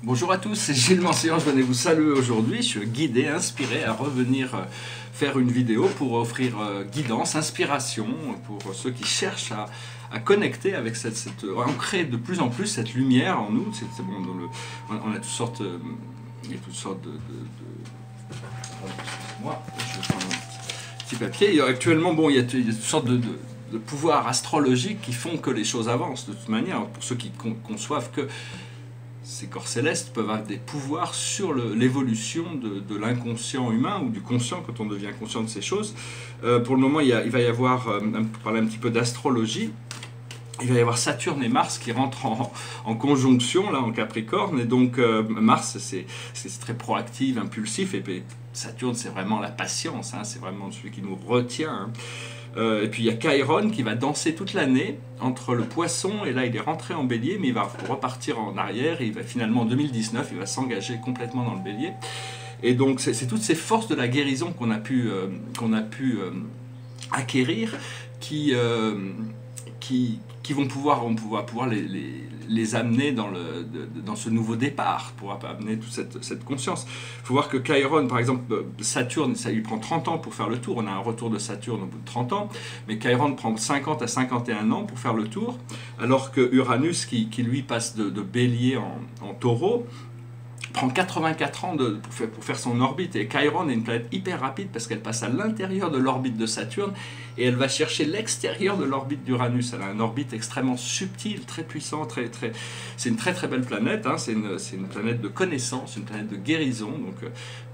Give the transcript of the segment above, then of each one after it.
Bonjour à tous, c'est Gilles Mancian, je venais vous saluer aujourd'hui. Je suis guidé, inspiré à revenir faire une vidéo pour offrir guidance, inspiration pour ceux qui cherchent à connecter avec ancrer de plus en plus cette lumière en nous. C'est bon, on a toutes sortes, il y a toutes sortes excusez-moi, je vais prendre un petit papier. Actuellement, bon, il y a toutes sortes de pouvoirs astrologiques qui font que les choses avancent de toute manière. Pour ceux qui conçoivent que ces corps célestes peuvent avoir des pouvoirs sur l'évolution de l'inconscient humain ou du conscient quand on devient conscient de ces choses. Pour le moment, il va y avoir, pour parler un petit peu d'astrologie, il va y avoir Saturne et Mars qui rentrent en conjonction, là, en Capricorne. Et donc, Mars, c'est très proactif, impulsif. Et puis, Saturne, c'est vraiment la patience, hein, c'est vraiment celui qui nous retient. Hein. Et puis il y a Chiron qui va danser toute l'année entre le Poisson, et là il est rentré en Bélier, mais il va repartir en arrière, et il va finalement en 2019, il va s'engager complètement dans le Bélier. Et donc c'est toutes ces forces de la guérison qu'on a pu acquérir qui vont pouvoir les amener dans ce nouveau départ, pour amener toute cette conscience. Il faut voir que Chiron, par exemple, Saturne, ça lui prend 30 ans pour faire le tour. On a un retour de Saturne au bout de 30 ans, mais Chiron prend 50 à 51 ans pour faire le tour, alors que Uranus, qui lui passe de Bélier en Taureau, prend 84 ans pour faire son orbite. Et Chiron est une planète hyper rapide parce qu'elle passe à l'intérieur de l'orbite de Saturne et elle va chercher l'extérieur de l'orbite d'Uranus. Elle a une orbite extrêmement subtile, très puissante, c'est une très très belle planète, hein. C'est une planète de connaissance, une planète de guérison, donc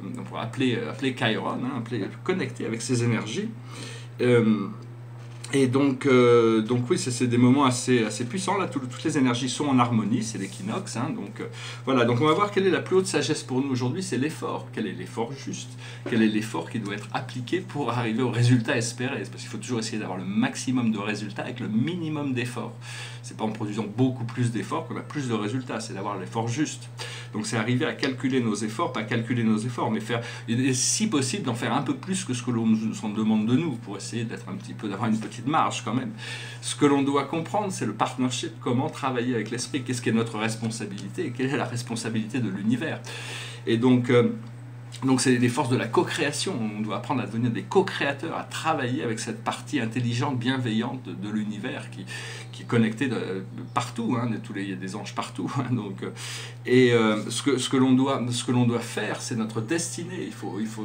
on pourrait appeler Chiron, hein, connecter avec ses énergies. Et donc oui, c'est des moments assez puissants. Là, toutes les énergies sont en harmonie, c'est l'équinoxe. Hein, voilà, donc on va voir quelle est la plus haute sagesse pour nous aujourd'hui, c'est l'effort. Quel est l'effort juste? Quel est l'effort qui doit être appliqué pour arriver au résultat espéré? Parce qu'il faut toujours essayer d'avoir le maximum de résultats avec le minimum d'efforts. C'est pas en produisant beaucoup plus d'efforts qu'on a plus de résultats, c'est d'avoir l'effort juste. Donc c'est arriver à calculer nos efforts, pas calculer nos efforts, mais et si possible d'en faire un peu plus que ce que l'on nous demande de nous, pour essayer d'être un petit peu, d'avoir une petite marge quand même. Ce que l'on doit comprendre, c'est le partnership, comment travailler avec l'esprit, qu'est-ce qui est notre responsabilité, et quelle est la responsabilité de l'univers. Et donc c'est les forces de la co-création. On doit apprendre à devenir des co-créateurs, à travailler avec cette partie intelligente, bienveillante de l'univers qui est connectée partout. Hein, il y a des anges partout. Hein, ce que l'on doit faire, c'est notre destinée.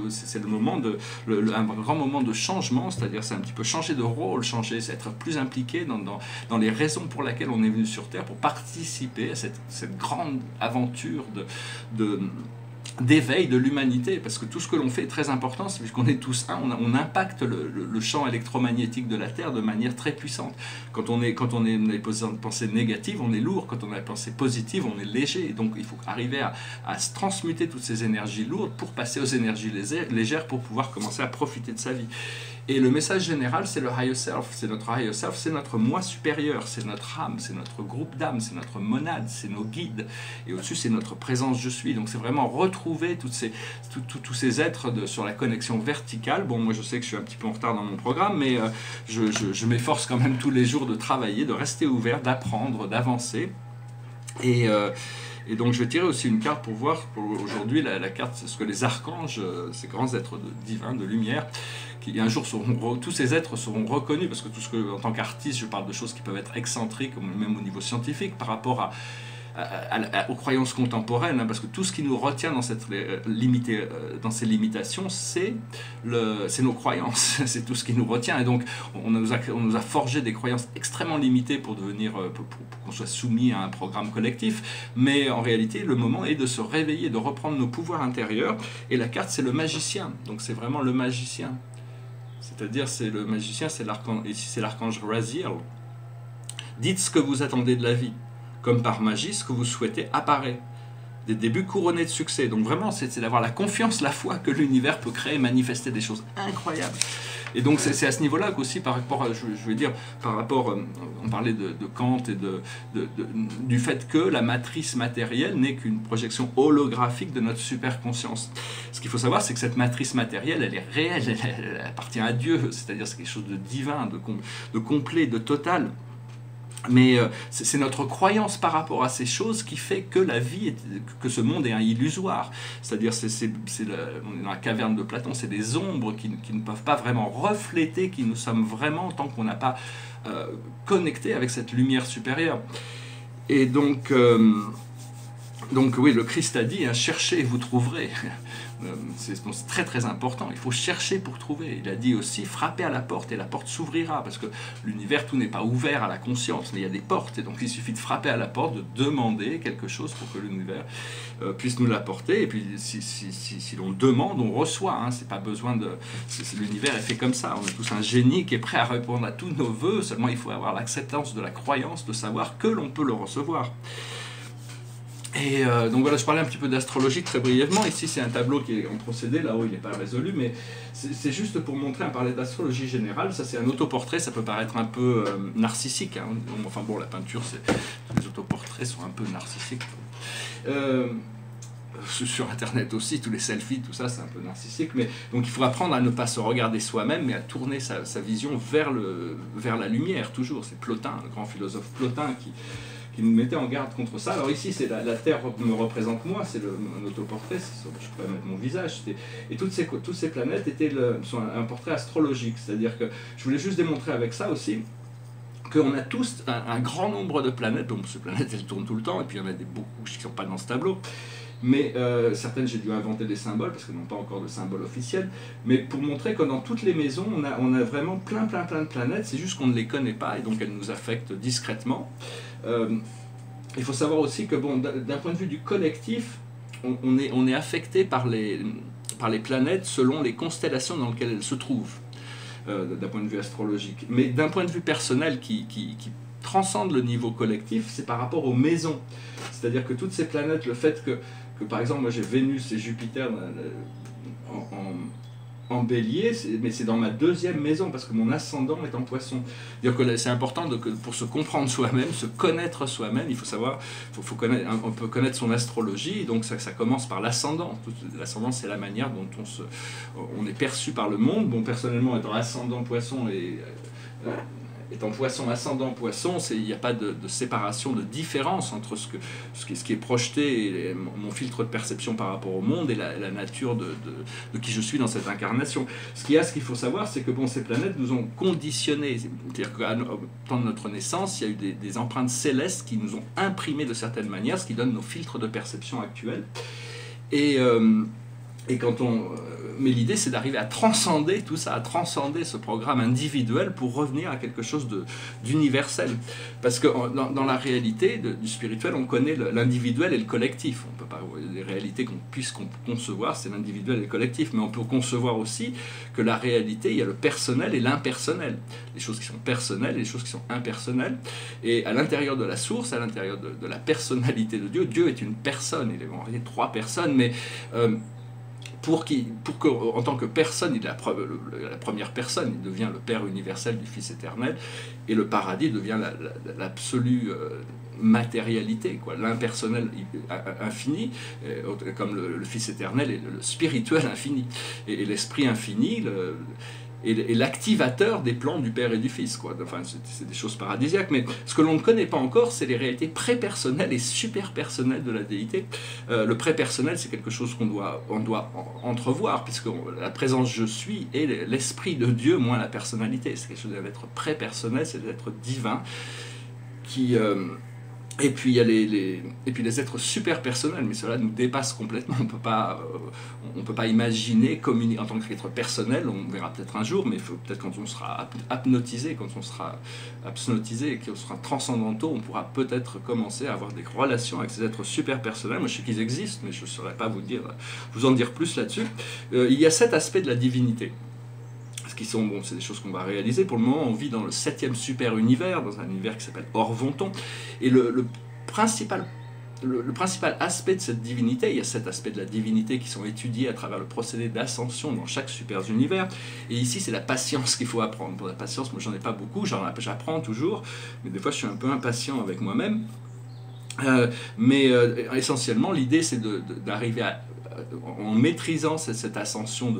C'est le moment un grand moment de changement, c'est-à-dire c'est un petit peu changer de rôle, c'est être plus impliqué dans les raisons pour lesquelles on est venu sur Terre, pour participer à cette grande aventure d'éveil de l'humanité, parce que tout ce que l'on fait est très important, c'est puisqu'on est tous un, on impacte le champ électromagnétique de la Terre de manière très puissante. Quand on a des pensées négatives, on est lourd. Quand on a des pensées positives, on est léger. Et donc il faut arriver à se transmuter toutes ces énergies lourdes pour passer aux énergies légères pour pouvoir commencer à profiter de sa vie. Et le message général, c'est le higher self, c'est notre higher self, c'est notre moi supérieur, c'est notre âme, c'est notre groupe d'âme, c'est notre monade, c'est nos guides. Et au-dessus, c'est notre présence je suis. Donc c'est vraiment retrouver tous ces êtres sur la connexion verticale. Bon, moi je sais que je suis un petit peu en retard dans mon programme, mais je m'efforce quand même tous les jours de travailler, de rester ouvert, d'apprendre, d'avancer. Et donc je vais tirer aussi une carte pour voir aujourd'hui la carte, ce que les archanges, ces grands êtres divins, de lumière, qui un jour tous ces êtres seront reconnus, parce que en tant qu'artiste, je parle de choses qui peuvent être excentriques, même au niveau scientifique, par rapport aux croyances contemporaines, hein, parce que tout ce qui nous retient dans ces limitations, c'est nos croyances, c'est tout ce qui nous retient. Et donc on nous a forgé des croyances extrêmement limitées pour qu'on soit soumis à un programme collectif, mais en réalité le moment est de se réveiller, de reprendre nos pouvoirs intérieurs. Et la carte, c'est le magicien, donc c'est vraiment le magicien, c'est-à-dire c'est le magicien, c'est l'archange Raziel. Dites ce que vous attendez de la vie, comme par magie, ce que vous souhaitez apparaît. Des débuts couronnés de succès. Donc vraiment, c'est d'avoir la confiance, la foi que l'univers peut créer et manifester des choses incroyables. Et donc c'est à ce niveau-là qu'aussi, par rapport, on parlait de Kant et du fait que la matrice matérielle n'est qu'une projection holographique de notre superconscience. Ce qu'il faut savoir, c'est que cette matrice matérielle, elle est réelle, elle appartient à Dieu, c'est-à-dire c'est quelque chose de divin, de complet, de total. Mais c'est notre croyance par rapport à ces choses qui fait que la vie, que ce monde est un illusoire. C'est-à-dire, on est dans la caverne de Platon, c'est des ombres qui ne peuvent pas vraiment refléter qui nous sommes vraiment tant qu'on n'a pas connecté avec cette lumière supérieure. Et donc oui, le Christ a dit, hein, cherchez et vous trouverez. C'est très très important, il faut chercher pour trouver. Il a dit aussi, frappez à la porte et la porte s'ouvrira, parce que l'univers, tout n'est pas ouvert à la conscience, mais il y a des portes, et donc il suffit de frapper à la porte, de demander quelque chose pour que l'univers puisse nous l'apporter, et puis si l'on demande, on reçoit, hein, c'est pas besoin de... L'univers est fait comme ça, on est tous un génie qui est prêt à répondre à tous nos vœux, seulement il faut avoir l'acceptance de la croyance, de savoir que l'on peut le recevoir. Et donc voilà, je parlais un petit peu d'astrologie très brièvement. Ici, c'est un tableau qui est en procédé, là-haut, il n'est pas résolu, mais c'est juste pour montrer, parler d'astrologie générale. Ça, c'est un autoportrait, ça peut paraître un peu narcissique, hein. Enfin bon, la peinture, les autoportraits sont un peu narcissiques. Sur Internet aussi, tous les selfies, tout ça, c'est un peu narcissique. Mais donc, il faut apprendre à ne pas se regarder soi-même, mais à tourner sa vision vers la lumière, toujours. C'est Plotin, le grand philosophe Plotin, qui nous mettait en garde contre ça. Alors ici, c'est la Terre me représente moi, c'est un autoportrait, je pourrais mettre mon visage. Et toutes ces planètes sont un portrait astrologique, c'est-à-dire que je voulais juste démontrer avec ça aussi qu'on a tous un grand nombre de planètes. Donc ces planètes, elles tournent tout le temps, et puis il y en a beaucoup qui ne sont pas dans ce tableau. Mais certaines, j'ai dû inventer des symboles, parce qu'elles n'ont pas encore de symbole officiel. Mais pour montrer que dans toutes les maisons, on a vraiment plein de planètes, c'est juste qu'on ne les connaît pas, et donc elles nous affectent discrètement. Il faut savoir aussi que bon, d'un point de vue du collectif, on est affecté par les planètes selon les constellations dans lesquelles elles se trouvent, d'un point de vue astrologique. Mais d'un point de vue personnel qui transcende le niveau collectif, c'est par rapport aux maisons. C'est-à-dire que toutes ces planètes, le fait que par exemple, moi j'ai Vénus et Jupiter en bélier, mais c'est dans ma deuxième maison, parce que mon ascendant est en poisson. C'est important pour se comprendre soi-même, se connaître soi-même, il faut savoir, on peut connaître son astrologie, donc ça commence par l'ascendant. L'ascendant, c'est la manière dont on est perçu par le monde. Bon, personnellement, être ascendant poisson étant poisson, ascendant poisson, il n'y a pas de séparation, de différence entre ce qui est projeté, et mon filtre de perception par rapport au monde, et la nature de qui je suis dans cette incarnation. Ce qu'il faut savoir, c'est que bon, ces planètes nous ont conditionnés. C'est-à-dire qu'à temps de notre naissance, il y a eu des empreintes célestes qui nous ont imprimés de certaines manières, ce qui donne nos filtres de perception actuels. Mais l'idée, c'est d'arriver à transcender tout ça, à transcender ce programme individuel pour revenir à quelque chose d'universel. Parce que dans la réalité du spirituel, on connaît l'individuel et le collectif. On peut pas, les réalités qu'on puisse concevoir, c'est l'individuel et le collectif. Mais on peut concevoir aussi que la réalité, il y a le personnel et l'impersonnel. Les choses qui sont personnelles et les choses qui sont impersonnelles. Et à l'intérieur de la source, à l'intérieur de la personnalité de Dieu, Dieu est une personne. Il est en réalité 3 personnes, mais... Pour qu'en tant que personne, il est la première personne, il devient le Père universel du Fils éternel, et le paradis devient l'absolue matérialité, l'impersonnel infini, comme le Fils éternel et le spirituel infini, et l'esprit infini, et l'activateur des plans du Père et du Fils. Enfin, c'est des choses paradisiaques, mais ce que l'on ne connaît pas encore, c'est les réalités pré-personnelles et super-personnelles de la déité. Le pré-personnel, c'est quelque chose qu'on doit entrevoir, puisque la présence « je suis » est l'esprit de Dieu moins la personnalité. C'est quelque chose d'être pré-personnel, c'est d'être divin, qui... Et puis il y a les êtres super personnels, mais cela nous dépasse complètement. On peut pas imaginer communiquer en tant qu'être personnel. On verra peut-être un jour, mais peut-être quand on sera hypnotisé, quand on sera et qu'on sera transcendantaux, on pourra peut-être commencer à avoir des relations avec ces êtres super personnels. Moi, je sais qu'ils existent, mais je ne saurais pas vous en dire plus là-dessus. Il y a cet aspect de la divinité. C'est des choses qu'on va réaliser. Pour le moment, on vit dans le 7e super univers, dans un univers qui s'appelle Orvonton. Et le principal aspect de cette divinité, il y a 7 aspects de la divinité qui sont étudiés à travers le procédé d'ascension dans chaque super univers. Et ici, c'est la patience qu'il faut apprendre. Pour la patience, moi, j'en ai pas beaucoup, j'apprends toujours, mais des fois, je suis un peu impatient avec moi-même. Mais essentiellement, l'idée, c'est d'arriver en maîtrisant cette ascension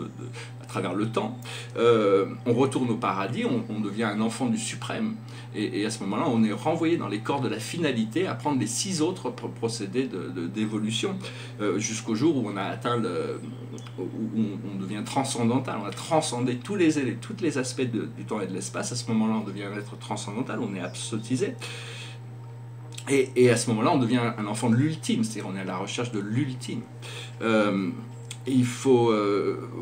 à travers le temps, on retourne au paradis, on devient un enfant du suprême. Et à ce moment-là, on est renvoyé dans les corps de la finalité à prendre les 6 autres procédés d'évolution, jusqu'au jour où on a atteint où on devient transcendantal. On a transcendé tous les aspects du temps et de l'espace. À ce moment-là, on devient un être transcendantal, on est absolutisé. Et à ce moment-là, on devient un enfant de l'ultime, c'est-à-dire on est à la recherche de l'ultime. Il faut...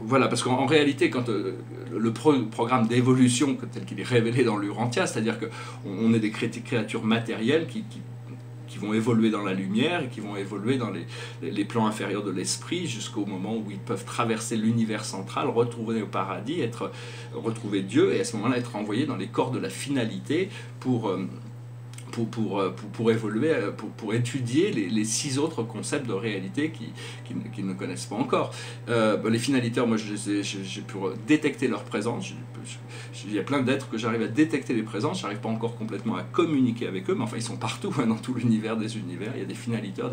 voilà, parce qu'en réalité, quand le programme d'évolution tel qu'il est révélé dans l'Urantia, c'est-à-dire qu'on est des créatures matérielles qui vont évoluer dans la lumière et qui vont évoluer dans les plans inférieurs de l'esprit jusqu'au moment où ils peuvent traverser l'univers central, retrouver au paradis, retrouver Dieu, et à ce moment-là être envoyés dans les corps de la finalité pour évoluer, pour étudier les 6 autres concepts de réalité qu'ils ne connaissent pas encore. Les finaliteurs, moi j'ai pu détecter leur présence. Il y a plein d'êtres que j'arrive à détecter les présences, je n'arrive pas encore complètement à communiquer avec eux, mais enfin ils sont partout, dans tout l'univers des univers. Il y a des finaliteurs,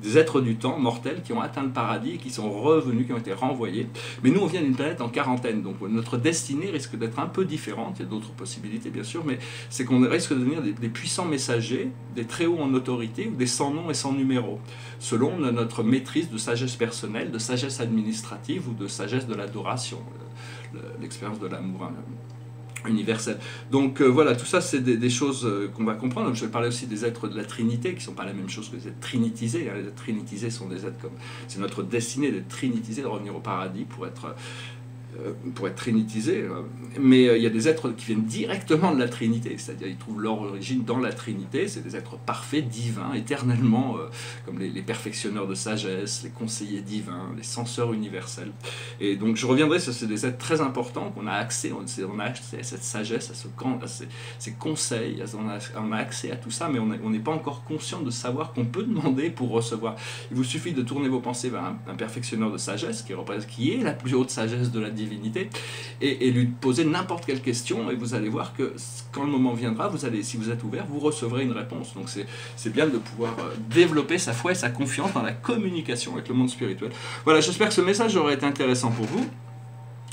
des êtres du temps mortels qui ont atteint le paradis, qui sont revenus, qui ont été renvoyés. Mais nous on vient d'une planète en quarantaine, donc notre destinée risque d'être un peu différente. Il y a d'autres possibilités bien sûr, mais c'est qu'on risque de devenir des puissants messagers, des très hauts en autorité, ou des sans nom et sans numéro, selon notre maîtrise de sagesse personnelle, de sagesse administrative ou de sagesse de l'adoration, l'expérience de l'amour universel. Donc voilà, tout ça c'est des choses qu'on va comprendre. Je vais parler aussi des êtres de la Trinité, qui ne sont pas la même chose que les êtres trinitisés. Les êtres trinitisés sont des êtres comme... C'est notre destinée d'être trinitisé, de revenir au paradis pour être trinitisé, mais il y a des êtres qui viennent directement de la Trinité, c'est-à-dire ils trouvent leur origine dans la Trinité. C'est des êtres parfaits, divins, éternellement, comme les perfectionneurs de sagesse, les conseillers divins, les censeurs universels. Et donc je reviendrai sur ces êtres très importants qu'on a accès, on a accès à cette sagesse, à ces conseils, on a accès à tout ça, mais on n'est pas encore conscient de savoir qu'on peut demander pour recevoir. Il vous suffit de tourner vos pensées vers un perfectionneur de sagesse qui est la plus haute sagesse de la divinité, et lui poser n'importe quelle question, et vous allez voir que quand le moment viendra, si vous êtes ouvert, vous recevrez une réponse. Donc c'est bien de pouvoir développer sa foi et sa confiance dans la communication avec le monde spirituel. Voilà, j'espère que ce message aurait été intéressant pour vous.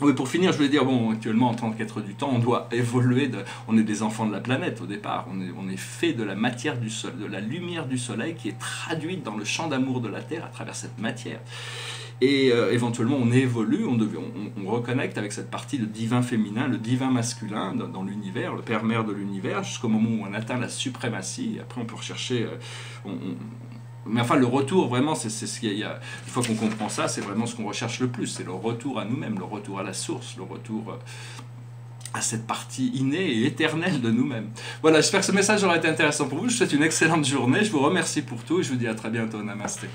Oui, pour finir, je voulais dire, bon, actuellement, en tant qu'être du temps, on doit évoluer, on est des enfants de la planète au départ, on est fait de la matière du soleil, de la lumière du soleil qui est traduite dans le champ d'amour de la Terre à travers cette matière. Et éventuellement on évolue, on reconnecte avec cette partie de divin féminin, le divin masculin dans l'univers, le père-mère de l'univers, jusqu'au moment où on atteint la suprématie. Et après on peut rechercher... mais enfin le retour vraiment, c'est ce qu'il y a. Une fois qu'on comprend ça, c'est vraiment ce qu'on recherche le plus, c'est le retour à nous-mêmes, le retour à la source, le retour à cette partie innée et éternelle de nous-mêmes. Voilà, j'espère que ce message aura été intéressant pour vous. Je vous souhaite une excellente journée, je vous remercie pour tout et je vous dis à très bientôt. Namasté.